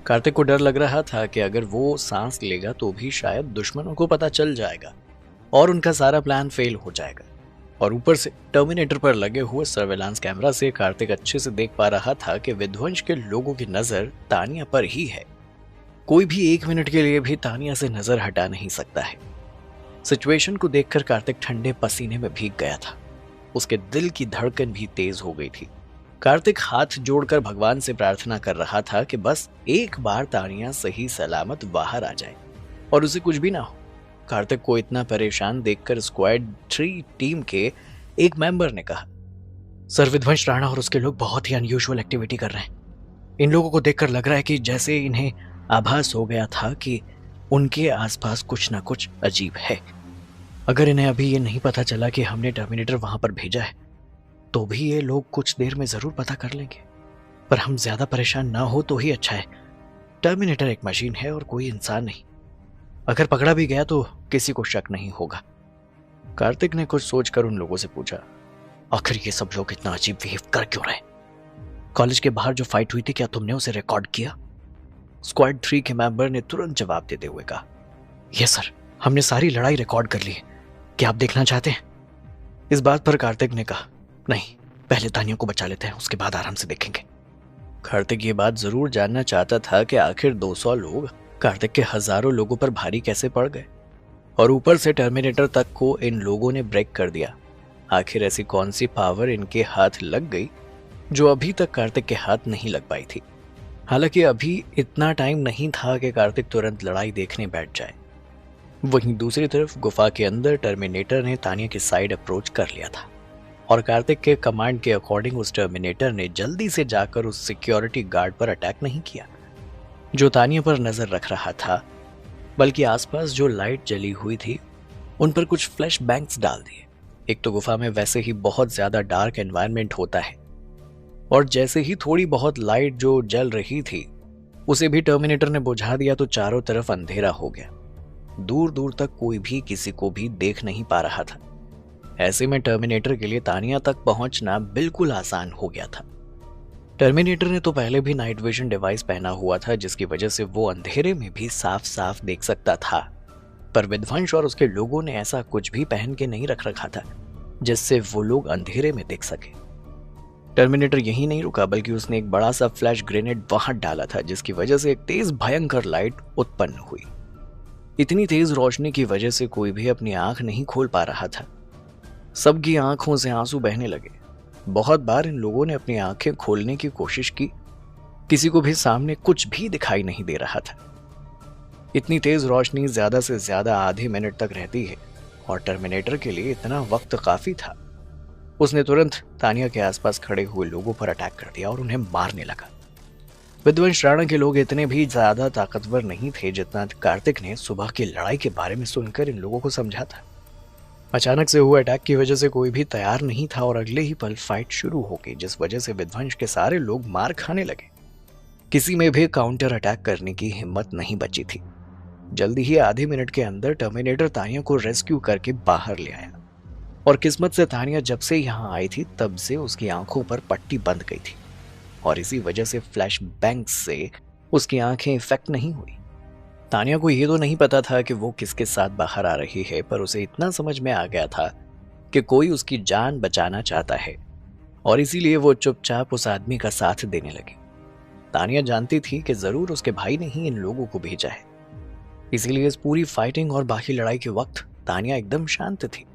कार्तिक को डर लग रहा था कि अगर वो सांस लेगा तो भी शायद दुश्मनों को पता चल जाएगा और उनका सारा प्लान फेल हो जाएगा। और ऊपर से टर्मिनेटर पर लगे हुए सर्वेलांस कैमरा से कार्तिक अच्छे से देख पा रहा था कि विध्वंस के लोगों की नजर तानिया पर ही है। कोई भी 1 मिनट के लिए भी तानिया से नजर हटा नहीं सकता है। सिचुएशन को देखकर कार्तिक ठंडे पसीने में भीग गया था। उसके दिल की धड़कन भी तेज हो गई थी। कार्तिक हाथ जोड़कर भगवान से प्रार्थना कर रहा था कि बस एक बार तानिया सही सलामत बाहर आ जाए और उसे कुछ भी ना हो। कार्तिक को इतना परेशान देखकर स्क्वाड 3 टीम के एक मेंबर ने कहा, सर विध्वंस राणा और उसके लोग बहुत ही अनयूजुअल एक्टिविटी कर रहे हैं। इन लोगों को देखकर लग रहा है कि जैसे इन्हें आभास हो गया था कि उनके आसपास कुछ ना कुछ अजीब है। अगर इन्हें अभी ये नहीं पता चला कि हमने टर्मिनेटर वहां पर भेजा है तो भी ये लोग कुछ देर में जरूर पता कर लेंगे। पर हम ज्यादा परेशान ना हो तो ही अच्छा है। टर्मिनेटर एक मशीन है और कोई इंसान नहीं। अगर पकड़ा भी गया तो किसी को शक नहीं होगा। कार्तिक ने कुछ सोचकर उन लोगों से पूछा, आखिर ये सब लोग इतना अजीब बिहेव कर क्यों रहे? कॉलेज के बाहर जो फाइट हुई थी क्या तुमने उसे रिकॉर्ड किया? स्क्वाड 3 के मेंबर ने तुरंत जवाब देते हुए कहा, यस सर, हमने सारी लड़ाई रिकॉर्ड कर ली है। क्या आप देखना चाहते हैं? इस बात पर कार्तिक ने कहा, नहीं, पहले तानिया को बचा लेते हैं, उसके बाद आराम से देखेंगे। कार्तिक ये बात जरूर जानना चाहता था कि आखिर 200 लोग कार्तिक के हजारों लोगों पर भारी कैसे पड़ गए और ऊपर से टर्मिनेटर तक को इन लोगों ने ब्रेक कर दिया। आखिर ऐसी कौन सी पावर इनके हाथ लग गई जो अभी तक कार्तिक के हाथ नहीं लग पाई थी। हालांकि अभी इतना टाइम नहीं था कि कार्तिक तुरंत लड़ाई देखने बैठ जाए। वहीं दूसरी तरफ गुफा के अंदर टर्मिनेटर ने तानिया की साइड अप्रोच कर लिया था और कार्तिक के कमांड के अकॉर्डिंग उस टर्मिनेटर ने जल्दी से जाकर उस सिक्योरिटी गार्ड पर अटैक नहीं किया जो तानिया पर नजर रख रहा था, बल्कि आसपास जो लाइट जली हुई थी उन पर कुछ फ्लैश बैंग्स डाल दिए। एक तो गुफा में वैसे ही बहुत ज्यादा डार्क एनवायरनमेंट होता है और जैसे ही थोड़ी बहुत लाइट जो जल रही थी उसे भी टर्मिनेटर ने बुझा दिया तो चारों तरफ अंधेरा हो गया। दूर दूर तक कोई भी किसी को भी देख नहीं पा रहा था। ऐसे में टर्मिनेटर के लिए तानिया तक पहुंचना बिल्कुल आसान हो गया था। टर्मिनेटर ने तो पहले भी नाइट विजन डिवाइस पहना हुआ था जिसकी वजह से वो अंधेरे में भी साफ साफ देख सकता था, पर विध्वंस और उसके लोगों ने ऐसा कुछ भी पहन के नहीं रख रखा था जिससे वो लोग अंधेरे में देख सके। टर्मिनेटर यही नहीं रुका बल्कि उसने एक बड़ा सा फ्लैश ग्रेनेड वहां डाला था जिसकी वजह से एक तेज भयंकर लाइट उत्पन्न हुई। इतनी तेज रोशनी की वजह से कोई भी अपनी आंख नहीं खोल पा रहा था। सबकी आंखों से आंसू बहने लगे। बहुत बार इन लोगों ने अपनी आंखें खोलने की कोशिश की, किसी को भी सामने कुछ भी दिखाई नहीं दे रहा था। इतनी तेज रोशनी ज्यादा से ज्यादा आधे मिनट तक रहती है और टर्मिनेटर के लिए इतना वक्त काफी था। उसने तुरंत तानिया के आसपास खड़े हुए लोगों पर अटैक कर दिया और उन्हें मारने लगा। विध्वंस राणा के लोग इतने भी ज्यादा ताकतवर नहीं थे जितना कार्तिक ने सुबह की लड़ाई के बारे में सुनकर इन लोगों को समझा था। अचानक से हुए अटैक की वजह से कोई भी तैयार नहीं था और अगले ही पल फाइट शुरू हो गई जिस वजह से विध्वंस के सारे लोग मार खाने लगे। किसी में भी काउंटर अटैक करने की हिम्मत नहीं बची थी। जल्दी ही आधे मिनट के अंदर टर्मिनेटर तानिया को रेस्क्यू करके बाहर ले आया और किस्मत से तानिया जब से यहाँ आई थी तब से उसकी आंखों पर पट्टी बंध गई थी और इसी वजह से फ्लैश बैंग्स से उसकी आंखें इफेक्ट नहीं हुई। तानिया को यह तो नहीं पता था कि वो किसके साथ बाहर आ रही है, पर उसे इतना समझ में आ गया था कि कोई उसकी जान बचाना चाहता है और इसीलिए वो चुपचाप उस आदमी का साथ देने लगी। तानिया जानती थी कि जरूर उसके भाई ने ही इन लोगों को भेजा है, इसीलिए इस पूरी फाइटिंग और बाकी लड़ाई के वक्त तानिया एकदम शांत थी।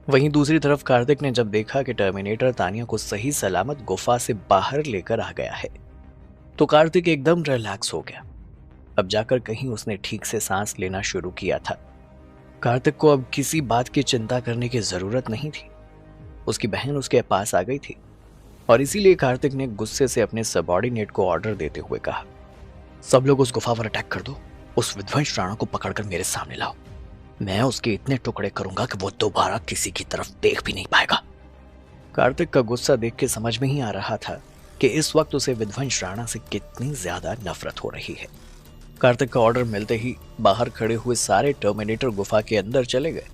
वहीं दूसरी तरफ कार्तिक ने जब देखा कि टर्मिनेटर तानिया को सही सलामत गुफा से बाहर लेकर आ गया है तो कार्तिक एकदम रिलैक्स हो गया। अब जाकर कहीं उसने ठीक से सांस लेना शुरू किया था। कार्तिक को अब किसी बात की चिंता करने की जरूरत नहीं थी। उसकी बहन उसके पास आ गई थी और इसीलिए कार्तिक ने गुस्से से अपने सबऑर्डिनेट को ऑर्डर देते हुए कहा, सब लोग उस गुफा पर अटैक कर दो, उस विध्वंस राणा को पकड़कर मेरे सामने लाओ। मैं उसके इतने टुकड़े करूंगा कि वो दोबारा किसी की तरफ देख भी नहीं पाएगा। कार्तिक का गुस्सा देख के समझ में ही आ रहा था कि इस वक्त उसे विध्वंस राणा से कितनी ज्यादा नफरत हो रही है। कार्तिक का ऑर्डर मिलते ही बाहर खड़े हुए सारे टर्मिनेटर गुफा के अंदर चले गए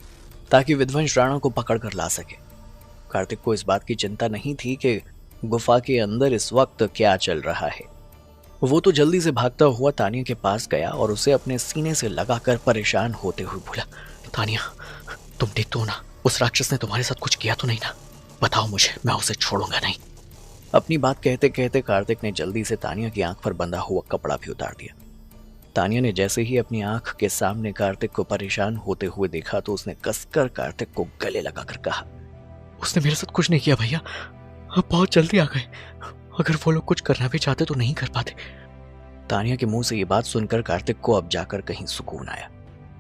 ताकि विध्वंस राणा को पकड़कर ला सके। कार्तिक को इस बात की चिंता नहीं थी कि गुफा के अंदर इस वक्त क्या चल रहा है। वो तो जल्दी से भागता हुआ तानिया के पास गया और उसे अपने सीने से लगाकर परेशान होते हुए बोला, तानिया, तुम ठीक तो हो ना? उस राक्षस ने तुम्हारे साथ कुछ किया तो नहीं ना? बताओ मुझे, मैं उसे छोड़ूंगा नहीं। अपनी बात कहते कहते कार्तिक ने जल्दी से तानिया की आंख पर बंधा हुआ कपड़ा भी उतार दिया। तानिया ने जैसे ही अपनी आंख के सामने कार्तिक को परेशान होते हुए देखा तो उसने कसकर कार्तिक को गले लगाकर कहा, उसने मेरे साथ कुछ नहीं किया भैया, अब बहुत जल्दी आ गए। अगर वो लोग कुछ करना भी चाहते तो नहीं कर पाते। तानिया के मुंह से ये बात सुनकर कार्तिक को अब जाकर कहीं सुकून आया।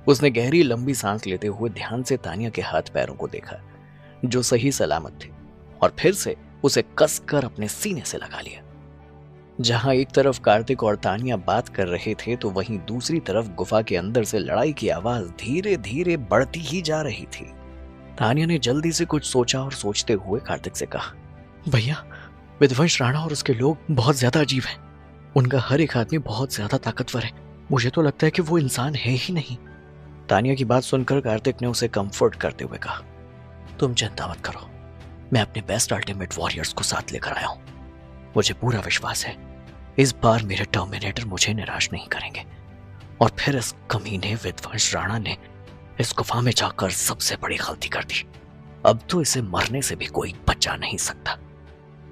उसने गहरी लंबी सांस लेते हुए ध्यान से तानिया के हाथ पैरों को देखा जो सही सलामत थे, और फिर से उसे कसकर अपने सीने से लगा लिया। जहां एक तरफ कार्तिक और तानिया बात कर रहे थे तो वहीं दूसरी तरफ गुफा के अंदर से लड़ाई की आवाज धीरे धीरे बढ़ती ही जा रही थी। तानिया ने जल्दी से कुछ सोचा और सोचते हुए कार्तिक से कहा, भैया, विध्वंस राणा और उसके लोग बहुत ज्यादा अजीब हैं। उनका हर एक आदमी बहुत ज्यादा ताकतवर है। मुझे तो लगता है कि वो इंसान है ही नहीं। तानिया की बात सुनकर कार्तिक ने उसे कंफर्ट करते हुए कहा, तुम चिंता मत करो, मैं अपने बेस्ट अल्टीमेट वॉरियर्स को साथ लेकर आया हूं। मुझे पूरा विश्वास है इस बार मेरे टर्मिनेटर मुझे निराश नहीं करेंगे। और फिर इस कमीने विध्वंस राणा ने इस गुफा में जाकर सबसे बड़ी गलती कर दी। अब तो इसे मरने से भी कोई बचा नहीं सकता।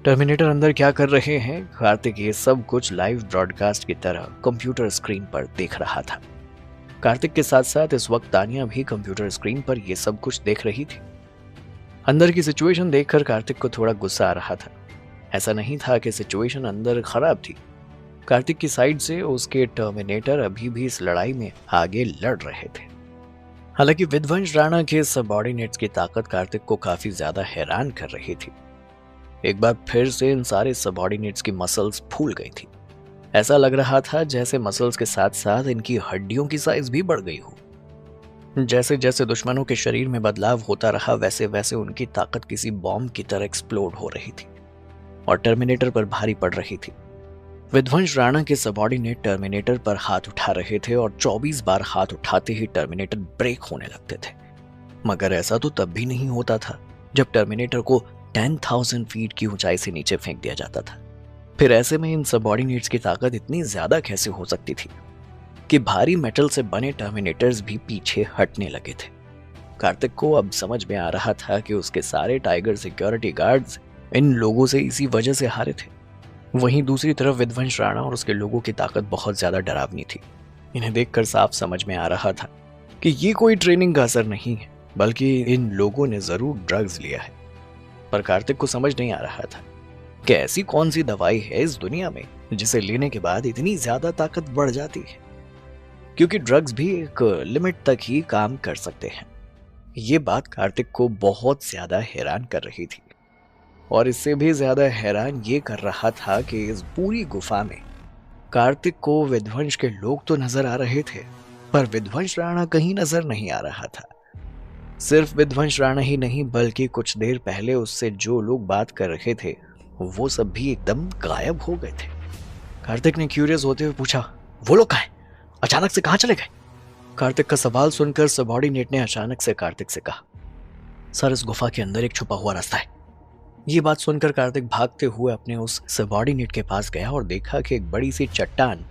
टर्मिनेटर अंदर क्या कर रहे हैं, कार्तिक ये सब कुछ लाइव ब्रॉडकास्ट की तरह कंप्यूटर स्क्रीन पर देख रहा था। कार्तिक के साथ साथ इस वक्त तानिया भी कंप्यूटर स्क्रीन पर ये सब कुछ देख रही थी। अंदर की सिचुएशन देखकर कार्तिक को थोड़ा गुस्सा आ रहा था। ऐसा नहीं था कि सिचुएशन अंदर खराब थी। कार्तिक की साइड से उसके टर्मिनेटर अभी भी इस लड़ाई में आगे लड़ रहे थे। हालांकि विध्वंस राणा के सबऑर्डिनेट्स की ताकत कार्तिक को काफी ज्यादा हैरान कर रही थी। एक बार फिर से इन सारे सबऑर्डिनेट्स की मसल्स फूल गई थी। ऐसा लग रहा था जैसे मसल्स के साथ साथ इनकी हड्डियों की साइज भी बढ़ गई हो। जैसे जैसे दुश्मनों के शरीर में बदलाव होता रहा वैसे वैसे उनकी ताकत किसी बॉम्ब की तरह एक्सप्लोड हो रही थी और टर्मिनेटर पर भारी पड़ रही थी। विध्वंस राणा के सबऑर्डिनेट टर्मिनेटर पर हाथ उठा रहे थे और 24 बार हाथ उठाते ही टर्मिनेटर ब्रेक होने लगते थे। मगर ऐसा तो तब भी नहीं होता था जब टर्मिनेटर को 10,000 फीट की ऊंचाई से नीचे फेंक दिया जाता था। फिर ऐसे में इन सबऑर्डिनेट्स की ताकत इतनी ज्यादा कैसे हो सकती थी कि भारी मेटल से बने टर्मिनेटर्स भी पीछे हटने लगे थे। कार्तिक को अब समझ में आ रहा था कि उसके सारे टाइगर सिक्योरिटी गार्ड्स इन लोगों से इसी वजह से हारे थे। वहीं दूसरी तरफ विध्वंस राणा और उसके लोगों की ताकत बहुत ज्यादा डरावनी थी। इन्हें देखकर साफ समझ में आ रहा था कि ये कोई ट्रेनिंग का असर नहीं है, बल्कि इन लोगों ने जरूर ड्रग्स लिया है। पर कार्तिक को समझ नहीं आ रहा था कि ऐसी कौन सी दवाई है इस दुनिया में जिसे लेने के बाद इतनी ज्यादा ताकत बढ़ जाती है, क्योंकि ड्रग्स भी एक लिमिट तक ही काम कर सकते हैं। ये बात कार्तिक को बहुत ज्यादा हैरान कर रही थी और इससे भी ज्यादा हैरान ये कर रहा था कि इस पूरी गुफा में कार्तिक को विध्वंस के लोग तो नजर आ रहे थे पर विध्वंस राणा कहीं नजर नहीं आ रहा था। सिर्फ विध्वंस राणा ही नहीं बल्कि कुछ देर पहले उससे जो लोग बात कर रहे थे वो सब भी एकदम गायब हो गए थे। कार्तिक ने क्यूरियस होते हुए पूछा, वो लोग कहाँ हैं? अचानक से कहाँ चले गए? कार्तिक का सवाल सुनकर सबऑर्डिनेट ने अचानक से कार्तिक से कहा, सर, इस गुफा के अंदर एक छुपा हुआ रास्ता है। ये बात सुनकर कार्तिक भागते हुए अपने उस सबऑर्डिनेट के पास गया और देखा कि एक बड़ी सी चट्टान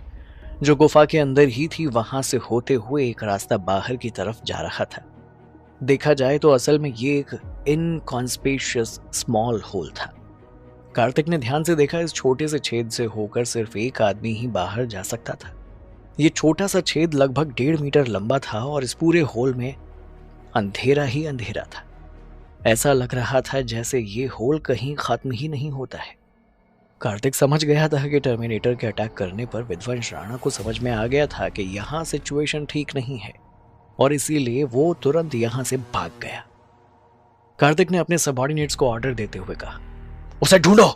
जो गुफा के अंदर ही थी वहां से होते हुए एक रास्ता बाहर की तरफ जा रहा था। देखा जाए तो असल में ये एक इनकॉन्स्पेशियस स्मॉल होल था। कार्तिक ने ध्यान से देखा, इस छोटे से छेद से होकर सिर्फ एक आदमी ही बाहर जा सकता था। ये छोटा सा छेद लगभग 1.5 मीटर लंबा था और इस पूरे होल में अंधेरा ही अंधेरा था। ऐसा लग रहा था जैसे ये होल कहीं खत्म ही नहीं होता है। कार्तिक समझ गया था कि टर्मिनेटर के अटैक करने पर विध्वंस राणा को समझ में आ गया था कि यहाँ सिचुएशन ठीक नहीं है और इसीलिए वो तुरंत यहां से भाग गया। कार्तिक ने अपने सबऑर्डिनेट्स को ऑर्डर देते हुए कहा, उसे ढूंढो,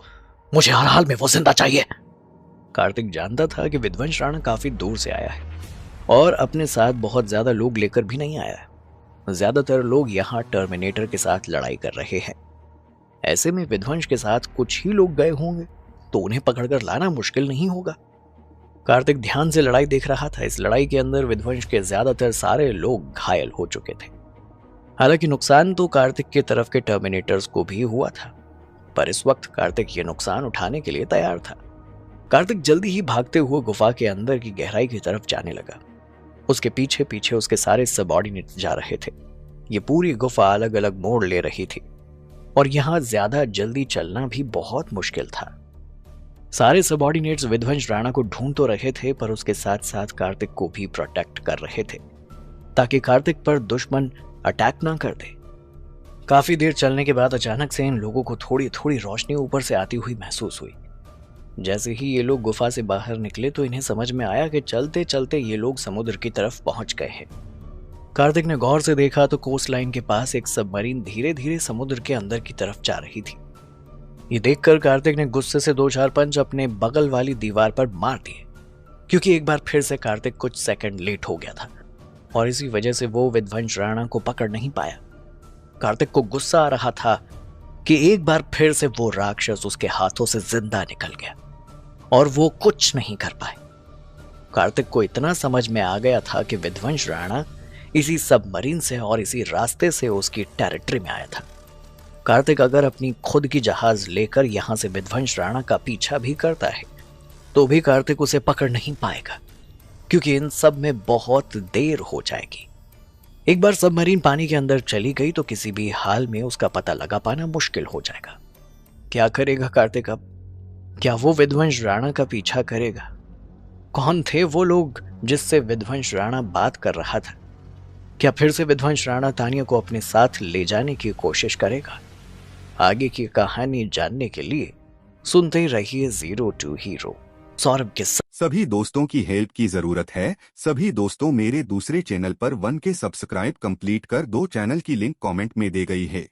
मुझे हर हाल में वो जिंदा चाहिए। कार्तिक जानता था कि विध्वंस राणा काफी दूर से आया है और अपने साथ बहुत ज्यादा लोग लेकर भी नहीं आया है। ज्यादातर लोग यहाँ टर्मिनेटर के साथ लड़ाई कर रहे हैं। ऐसे में विध्वंस के साथ कुछ ही लोग गए होंगे तो उन्हें पकड़कर लाना मुश्किल नहीं होगा। कार्तिक ध्यान से लड़ाई देख रहा था। इस लड़ाई के अंदर विध्वंस के ज्यादातर सारे लोग घायल हो चुके थे। हालांकि नुकसान तो कार्तिक के तरफ के टर्मिनेटर्स को भी हुआ था, पर इस वक्त कार्तिक ये नुकसान उठाने के लिए तैयार था। कार्तिक जल्दी ही भागते हुए गुफा के अंदर की गहराई की तरफ जाने लगा। उसके पीछे पीछे उसके सारे सबऑर्डिनेट्स जा रहे थे। ये पूरी गुफा अलग अलग मोड़ ले रही थी और यहां ज्यादा जल्दी चलना भी बहुत मुश्किल था। सारे सबऑर्डिनेट्स विध्वंस राणा को ढूंढ तो रहे थे, पर उसके साथ साथ कार्तिक को भी प्रोटेक्ट कर रहे थे ताकि कार्तिक पर दुश्मन अटैक ना कर दे। काफी देर चलने के बाद अचानक से इन लोगों को थोड़ी थोड़ी रोशनी ऊपर से आती हुई महसूस हुई। जैसे ही ये लोग गुफा से बाहर निकले तो इन्हें समझ में आया कि चलते चलते ये लोग समुद्र की तरफ पहुंच गए हैं। कार्तिक ने गौर से देखा तो कोस्ट लाइन के पास एक सबमरीन धीरे धीरे समुद्र के अंदर की तरफ जा रही थी। ये देखकर कार्तिक ने गुस्से से 2-4 पंच अपने बगल वाली दीवार पर मार दिए, क्योंकि एक बार फिर से कार्तिक कुछ सेकंड लेट हो गया था और इसी वजह से वो विध्वंस राणा को पकड़ नहीं पाया। कार्तिक को गुस्सा आ रहा था कि एक बार फिर से वो राक्षस उसके हाथों से जिंदा निकल गया और वो कुछ नहीं कर पाए। कार्तिक को इतना समझ में आ गया था कि विध्वंस राणा इसी सबमरीन से और इसी रास्ते से उसकी टेरिटरी में आया था। कार्तिक अगर अपनी खुद की जहाज लेकर यहां से विध्वंस राणा का पीछा भी करता है तो भी कार्तिक उसे पकड़ नहीं पाएगा, क्योंकि इन सब में बहुत देर हो जाएगी। एक बार सबमरीन पानी के अंदर चली गई तो किसी भी हाल में उसका पता लगा पाना मुश्किल हो जाएगा। क्या करेगा कार्तिक अब? क्या वो विध्वंस राणा का पीछा करेगा? कौन थे वो लोग जिससे विध्वंस राणा बात कर रहा था? क्या फिर से विध्वंस राणा तानिया को अपने साथ ले जाने की कोशिश करेगा? आगे की कहानी जानने के लिए सुनते रहिए जीरो टू हीरो। सौरभ के सभी दोस्तों की हेल्प की जरूरत है। सभी दोस्तों मेरे दूसरे चैनल पर 1K सब्सक्राइब कंप्लीट कर दो। चैनल की लिंक कमेंट में दे गई है।